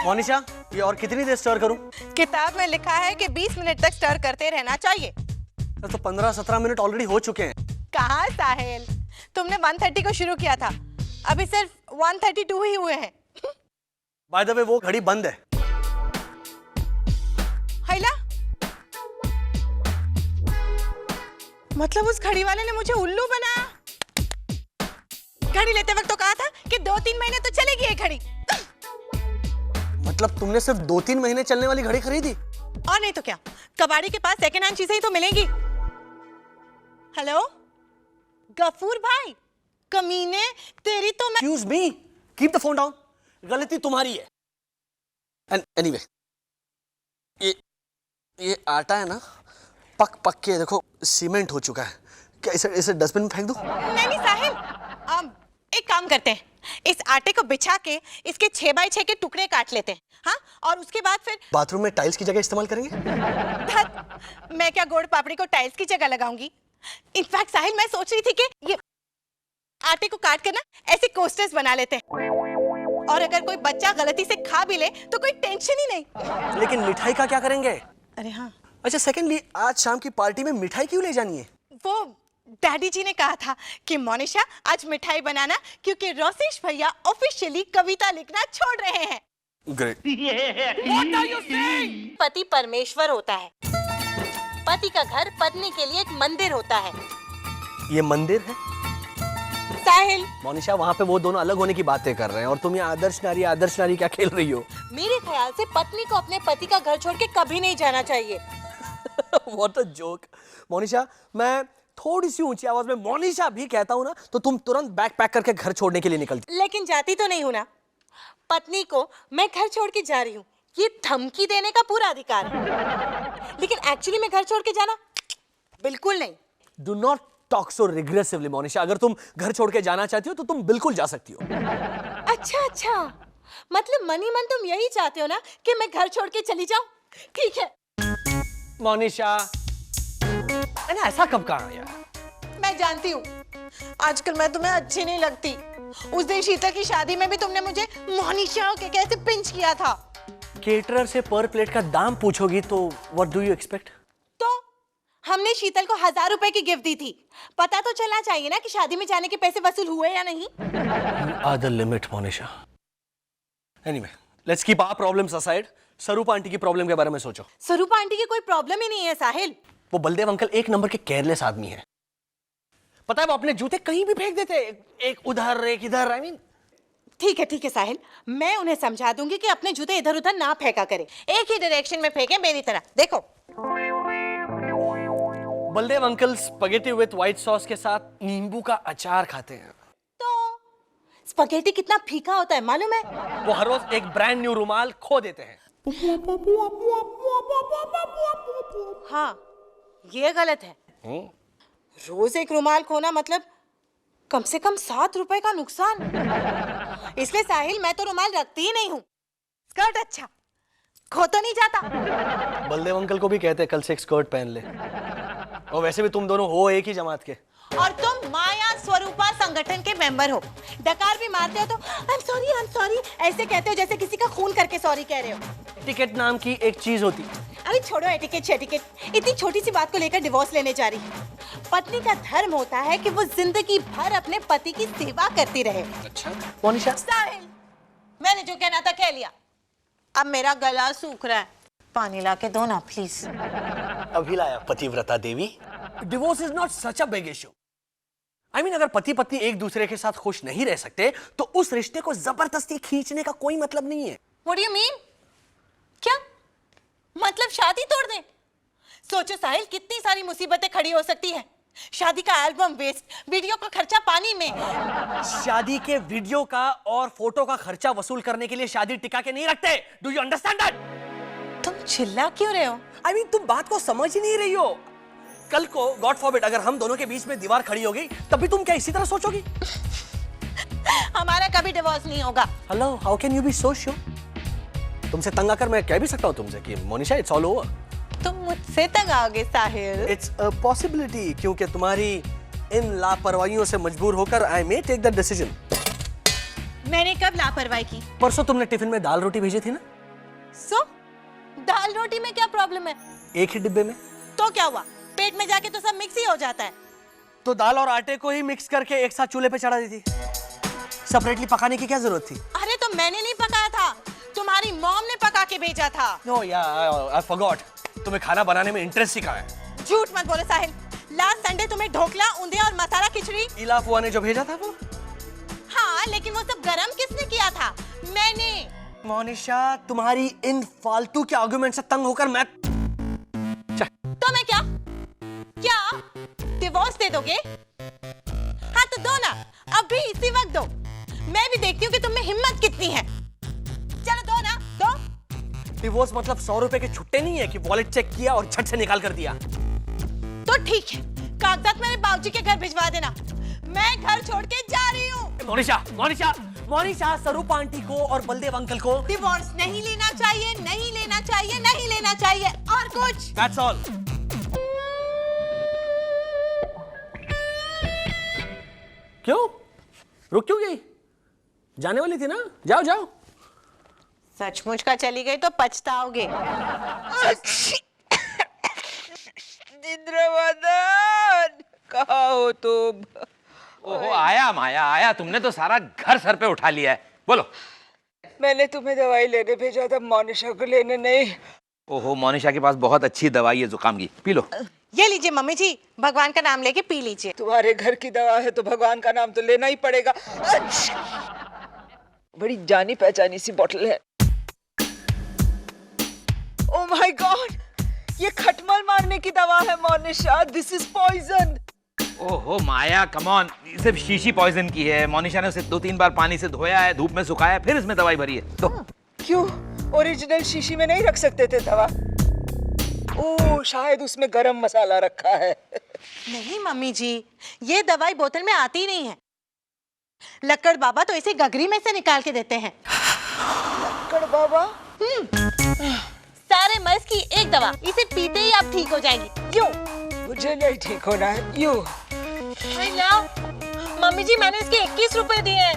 मोनिशा, ये और कितनी देर स्टर करूं? किताब में लिखा है कि 20 मिनट तक स्टर करते रहना चाहिए। तो 15-17 मिनट ऑलरेडी हो चुके हैं। कहाँ साहिल, तुमने 1:30 को शुरू किया था, अभी सिर्फ 1:32 ही हुए हैं। बाय द वे वो घड़ी बंद है। हैला, मतलब उस घड़ी वाले ने मुझे उल्लू बनाया। घड़ी लेते वक्त तो कहा था कि 2-3 महीने तो चलेगी ये घड़ी। मतलब तुमने सिर्फ 2-3 महीने चलने वाली घड़ी खरीदी? और नहीं तो क्या, कबाड़ी के पास सेकंड हैंड चीजें ही तो मिलेंगी। हेलो गफूर भाई, कमीने, तेरी तो मैं। Excuse me, keep the phone down. गलती तुम्हारी है। And anyway, ये आटा है ना, पक के देखो सीमेंट हो चुका है। क्या इसे डस्टबिन में फेंक दूं? नहीं साहिल, एक काम करते हैं, इस आटे को बिछा के इसके 6x6 के टुकड़े काट लेते हैं, हाँ? और उसके बाद फिर बाथरूम में टाइल्स की जगह इस्तेमाल करेंगे? मैं क्या गोड़ पापड़ी को टाइल्स की जगह लगाऊंगी? इनफैक्ट साहिल, मैं सोच रही थी कि ये आटे को काट कर ना ऐसे कोस्टर्स बना लेते हैं, और अगर कोई बच्चा गलती से खा भी ले तो कोई टेंशन ही नहीं। लेकिन मिठाई का क्या करेंगे? अरे हाँ, अच्छा, सेकेंडली आज शाम की पार्टी में मिठाई क्यों ले जानी है? वो डैडी जी ने कहा था कि मोनिशा आज मिठाई बनाना, क्योंकि रोशिश भैया ऑफिशियली कविता लिखना छोड़ रहे हैं। Great. What are you saying? पति परमेश्वर होता है, पति का घर पत्नी के लिए एक मंदिर होता है। ये मंदिर है साहिल, मोनिशा, वहाँ पे वो दोनों अलग होने की बातें कर रहे हैं और तुम ये आदर्श नारी क्या खेल रही हो? मेरे ख्याल से पत्नी को अपने पति का घर छोड़ के कभी नहीं जाना चाहिए। What a joke. मोनिशा, मैं थोड़ी सी ऊंची आवाज में मोनिशा भी कहता हूँ ना, तो तुम तुरंत बैग पैक करके घर छोड़ने के लिए निकलती। लेकिन जाती तो नहीं हूं ना, पत्नी को मैं घर छोड़ के जा रही हूँ, ये धमकी देने का पूरा अधिकार है। लेकिन एक्चुअली मैं घर छोड़ के जाना बिल्कुल नहीं। Do not talk so regressively, Monisha. अगर तुम घर छोड़ के जाना चाहती हो तो तुम बिल्कुल जा सकती हो। अच्छा, मतलब मनी मन तुम यही चाहते हो ना कि मैं घर छोड़ के चली जाऊं? ठीक है मोनिशा, मैंने ऐसा कब कहा यार? मैं जानती हूँ, आजकल मैं तुम्हें अच्छी नहीं लगती। उस दिन शीतल की शादी में भी तुमने मुझे मोनिशा के कैसे पिंच किया था। केटरर से पर प्लेट का दाम पूछोगी तो व्हाट डू यू एक्सपेक्ट? तो हमने शीतल को 1000 रुपए की गिफ्ट दी थी, पता तो चलना चाहिए ना कि शादी में जाने के पैसे वसूल हुए या नहीं। You are the limit, Monisha. Anyway, let's keep our problems aside. Swarupa aunty की प्रॉब्लम के बारे में सोचो। स्वरूपा आंटी की कोई प्रॉब्लम ही नहीं है साहिल। वो बलदेव अंकल एक नंबर के केयरलेस आदमी है। पता है वो अपने जूते कहीं भी फेंक देते, एक उधर एक इधर। I mean, ठीक है साहिल, मैं उन्हें समझा दूंगी कि अपने जूते इधर उधर ना फेंका करें, एक ही डायरेक्शन में फेंकें मेरी तरह। देखो, Baldev uncle spaghetti with white sauce के साथ नींबू का अचार खाते हैं। तो स्पगेटी कितना फीका होता है मालूम है? वो हर रोज एक ब्रांड न्यू रुमाल खो देते हैं। हाँ, ये गलत है। रोज एक रुमाल खोना मतलब कम से कम 7 रुपए का नुकसान। इसलिए साहिल, मैं तो रुमाल रखती ही नहीं हूँ। स्कर्ट अच्छा, खो तो नहीं जाता। बलदेव अंकल को भी कहते हैं कल से एक स्कर्ट पहन ले। और वैसे भी तुम दोनों हो एक ही जमात के। और तुम माया स्वरूपा संगठन के मेंबर हो। डकार भी मारते हो तो आई एम सॉरी ऐसे कहते हो जैसे किसी का खून करके सॉरी कह रहे हो। एटिकेट नाम की एक चीज होती। अरे छोड़ो एटिकेट, इतनी छोटी सी बात को लेकर डिवोर्स लेने जा रही है। पत्नी का धर्म होता है कि वो जिंदगी भर अपने पति की सेवा करती रहे। अच्छा मोनिशा, साहिल, मैंने जो कहना था कह लिया, अब मेरा गला सूख रहा है, पानी ला के दो ना प्लीज। अभी लाया पतिव्रता देवी। Divorce is not such a big issue. I mean, अगर पति पत्नी एक दूसरे के साथ खुश नहीं रह सकते तो उस रिश्ते को जबरदस्ती खींचने का कोई मतलब नहीं है। What do you mean? क्या मतलब शादी तोड़ दें? सोचो साहिल, कितनी सारी मुसीबतें खड़ी हो सकती है। शादी का एल्बम वेस्ट, वीडियो का खर्चा पानी में। शादी के वीडियो का और फोटो का खर्चा वसूल करने के लिए शादी टिका के नहीं रखते। Do you understand that? तुम चिल्ला क्यों रहे हो? आई मीन, तुम बात को समझ ही नहीं रही हो। कल को गॉड फॉरबिड अगर हम दोनों के बीच में दीवार खड़ी हो गई, तब भी तुम क्या इसी तरह सोचोगी? हमारा कभी डिवोर्स नहीं होगा। Hello, how can you be so sure? तुमसे तंग आकर मैं कह भी सकता हूँ तुमसे कि मोनिशा इट्स ऑल ओवर। तुम मुझसे तंग आओगे साहिल? इट्स अ पॉसिबिलिटी, क्योंकि तुम्हारी इन लापरवाहियों से मजबूर होकर आई मे टेक द डिसीजन। मैंने कब लापरवाही की? परसों तुमने टिफिन में दाल रोटी भेजी थी ना? सो दाल रोटी में क्या प्रॉब्लम है? एक ही डिब्बे में। तो क्या हुआ, पेट में जाके तो सब मिक्स ही हो जाता है। तो दाल और आटे को ही मिक्स करके एक साथ चूल्हे पे चढ़ा देती, सेपरेटली पकाने की क्या जरूरत थी? अरे तो मैंने नहीं पकाया था, तुम्हारी मॉम ने पका के भेजा था। नो यार, आई फॉरगॉट। तुम्हें खाना बनाने में इंटरेस्ट ही कहाँ है? झूठ मत बोलो साहिल, लास्ट संडे तुम्हें ढोकला, ऊंधे और मसाला खिचड़ी। इलाफ हुआ ने जो भेजा था वो। हाँ, लेकिन वो सब गरम किसने किया था? मैंने। मोनिशा, तुम्हारी इन फालतू के आर्गुमेंट से तंग होकर मैं तो मैं क्या डिवोर्स दे दोगे? हाँ तो दो ना, अभी इसी वक्त दो। मैं भी देखती हूँ कि तुम में हिम्मत कितनी है। चलो दो ना, दो। डिवोर्स मतलब 100 रुपए के छुट्टे नहीं है कि वॉलेट चेक किया और झट से निकाल कर दिया। तो ठीक है, कागजात मेरे बाबूजी के घर भिजवा देना, मैं घर छोड़ के जा रही हूँ। मोनिशा, मोनिशा, मोनिशा, स्वरूप आंटी को और बलदेव अंकल को डिवोर्स नहीं लेना चाहिए, नहीं लेना चाहिए, नहीं लेना चाहिए, और कुछ। That's all. क्यों रुक क्यों गई? जाने वाली थी ना, जाओ जाओ। सचमुच का चली गई तो पछताओगे। इंद्रवदन, कहाँ हो तुम? ओहो, आया माया आया, तुमने तो सारा घर सर पे उठा लिया है। बोलो। मैंने तुम्हें दवाई लेने भेजा था, मोनिशा को लेने नहीं। ओहो, मोनिशा के पास बहुत अच्छी दवाई है जुकाम की, पी लो। ये लीजिए मम्मी जी, भगवान का नाम लेके पी लीजिए। तुम्हारे घर की दवा है तो भगवान का नाम तो लेना ही पड़ेगा। बड़ी जानी पहचानी सी बोतल है। ओह माय गॉड, ये खटमल मारने की दवा है मोनिशा। This is poison. ओहो माया, कम ऑन, सिर्फ शीशी पॉइजन की है। मोनिशा ने उसे 2-3 बार पानी से धोया है, धूप में सुखाया, फिर इसमें दवाई भरी है। तो क्यों ओरिजिनल शीशी में नहीं रख सकते थे दवा? ओह, शायद उसमें गरम मसाला रखा है। नहीं मम्मी जी, ये दवाई बोतल में आती नहीं है। लक्कड़ बाबा तो इसे गगरी में से निकाल के देते हैं। लक्कड़ बाबा? सारे मर्ज की एक दवा, इसे पीते ही आप ठीक हो जाएंगी। यूं। मुझे नहीं ठीक होना है। यूं। मम्मी जी, मैंने इसके 21 रुपए दिए हैं।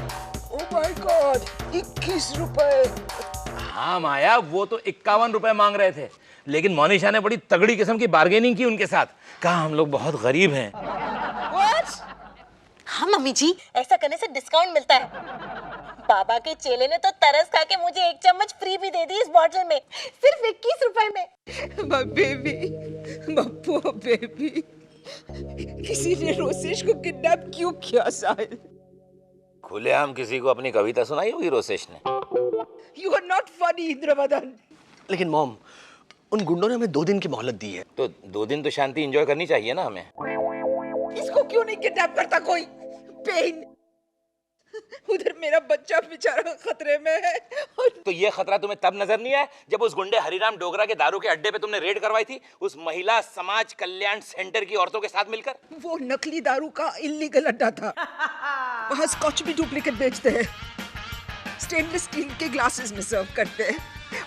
ओह माय गॉड, 21 रुपए। हाँ माया, वो तो 51 रुपए मांग रहे थे, लेकिन मोनिशा ने बड़ी तगड़ी किस्म की बार्गेनिंग की उनके साथ। कहा हम लोग बहुत गरीब हैं। What? हाँ मम्मी जी, ऐसा करने से डिस्काउंट मिलता है। बाबा के चेले ने तो तरस खा के मुझे 1 चम्मच फ्री भी दे दी इस बॉटल में, सिर्फ 21 रुपए में। My baby, my poor baby. किसी ने रोसेश को किडनैप क्यों किया साहिल? खुलेआम किसी को अपनी कविता सुनाई होगी रोसेश ने। You are not funny, Indravadan. लेकिन मॉम, उन गुंडों ने हमें 2 दिन की मोहलत दी है। तो 2 दिन तो शांति एंजॉय करनी चाहिए ना हमें। इसको क्यों नहीं किडनैप करता कोई? पेन। उधर मेरा बच्चा बेचारा खतरे में है। तो ये खतरा तुम्हें तब नजर नहीं आया जब उस गुंडे हरिराम डोगरा के दारू के अड्डे पे तुमने रेड करवाई थी, उस महिला समाज कल्याण सेंटर की औरतों के साथ मिलकर? वो नकली दारू का इल्लीगल अड्डा था। वहाँ स्कॉच भी डुप्लीकेट बेचते हैं, स्टेनलेस स्टील के ग्लासेस में सर्व करते हैं,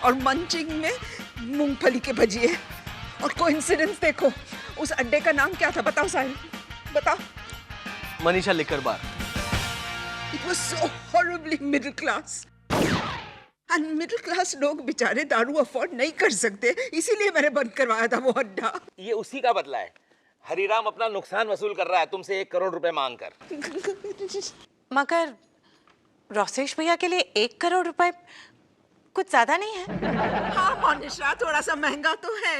और मंचिंग में मूंगफली के भजिए। और कोइंसिडेंस देखो, उस अड्डे का नाम क्या था? बताओ साहिल, बताओ। Manisha liquor bar. It was so horribly middle class. And middle class लोग बेचारे दारू अफोर्ड नहीं कर सकते, इसीलिए मैंने बंद करवाया था वो अड्डा। ये उसी का बदला है। हरिराम अपना नुकसान वसूल कर रहा है तुमसे 1 करोड़ रुपए मांग कर। मगर रोसेश भैया के लिए 1 करोड़ रुपए कुछ ज्यादा नहीं है। हाँ मोनिशा, थोड़ा सा महंगा तो है,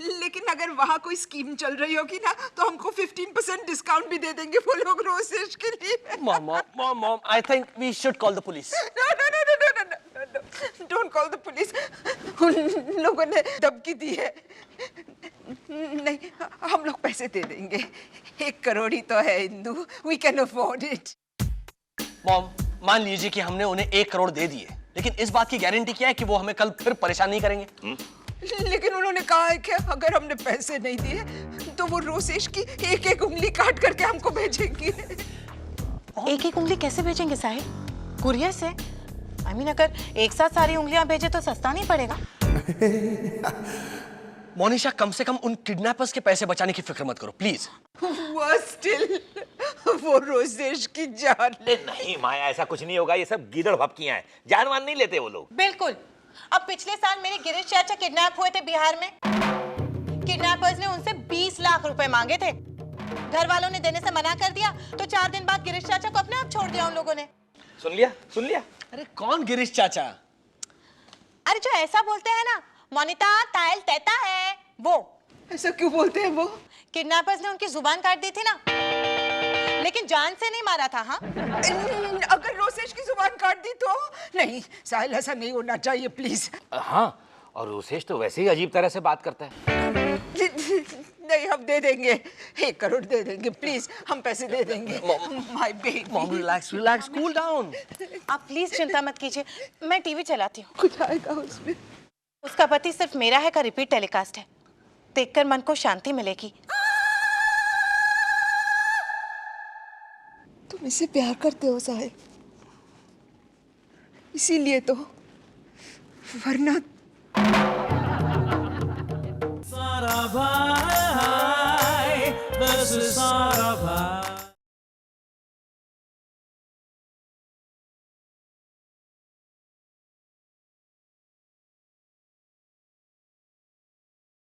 लेकिन अगर वहाँ कोई स्कीम चल रही होगी ना तो हमको 15% डिस्काउंट भी दे देंगे वो लोग रोसेश के लिए। Mom, I think we should call the police. No, don't call the police. उन लोगों ने धमकी दी है। नहीं, हम लोग पैसे दे देंगे। 1 करोड़ ही तो है Indu, we can afford it. Mom, मान लीजिए कि हमने उन्हें 1 करोड़ दे दिए, लेकिन इस बात की गारंटी क्या है कि वो हमें कल फिर परेशान नहीं करेंगे? लेकिन उन्होंने कहा है कि अगर हमने पैसे नहीं दिए तो वो रोसेश की 1-1 उंगली काट करके हमको भेजेंगे। 1-1 उंगली कैसे भेजेंगे साहिल? कुरियर से? I mean, अगर एक साथ सारी उंगलियां भेजे तो सस्ता नहीं पड़ेगा? मोनिशा, कम से कम उन किडनैपर्स के पैसे बचाने की फिक्र मत करो, प्लीज। स्टिल वो रोसेश की जान। नहीं माया, ऐसा कुछ नहीं होगा, ये सब गीदड़ भपकियां हैं, जानवान नहीं लेते वो लोग। बिल्कुल, अब पिछले साल मेरे गिरीश चाचा किडनैप हुए थे बिहार में। किडनैपर्स ने उनसे 20 लाख रुपए मांगे थे। घर वालों ने देने से मना कर दिया, तो 4 दिन बाद गिरीश चाचा को अपने आप छोड़ दिया उन लोगों ने। सुन लिया। अरे कौन गिरीश चाचा? अरे जो ऐसा बोलते हैं ना, मोनिता तायल तैता है वो। ऐसा क्यों बोलते हैं वो? किडनैपर्स ने उनकी जुबान काट दी थी ना, लेकिन जान से नहीं मारा था। हाँ, अगर रोसेश की जुबान काट दी तो? नहीं साहिल, ऐसा नहीं होना चाहिए प्लीज। हाँ, और रोसेश तो वैसे ही अजीब तरह से बात करता है। नहीं, हम दे देंगे, 1 करोड़ दे देंगे प्लीज, हम पैसे दे देंगे। My baby. Mom relax, cool down. आप प्लीज चिंता मत कीजिए, मैं टीवी चलाती हूँ। कुछ आएगा उसमें? उसका पति सिर्फ मेरा है का रिपीट टेलीकास्ट है, देखकर मन को शांति मिलेगी। तुम इससे प्यार करते हो साहिल, इसीलिए तो, वरना Sarabhai, this is Sarabhai.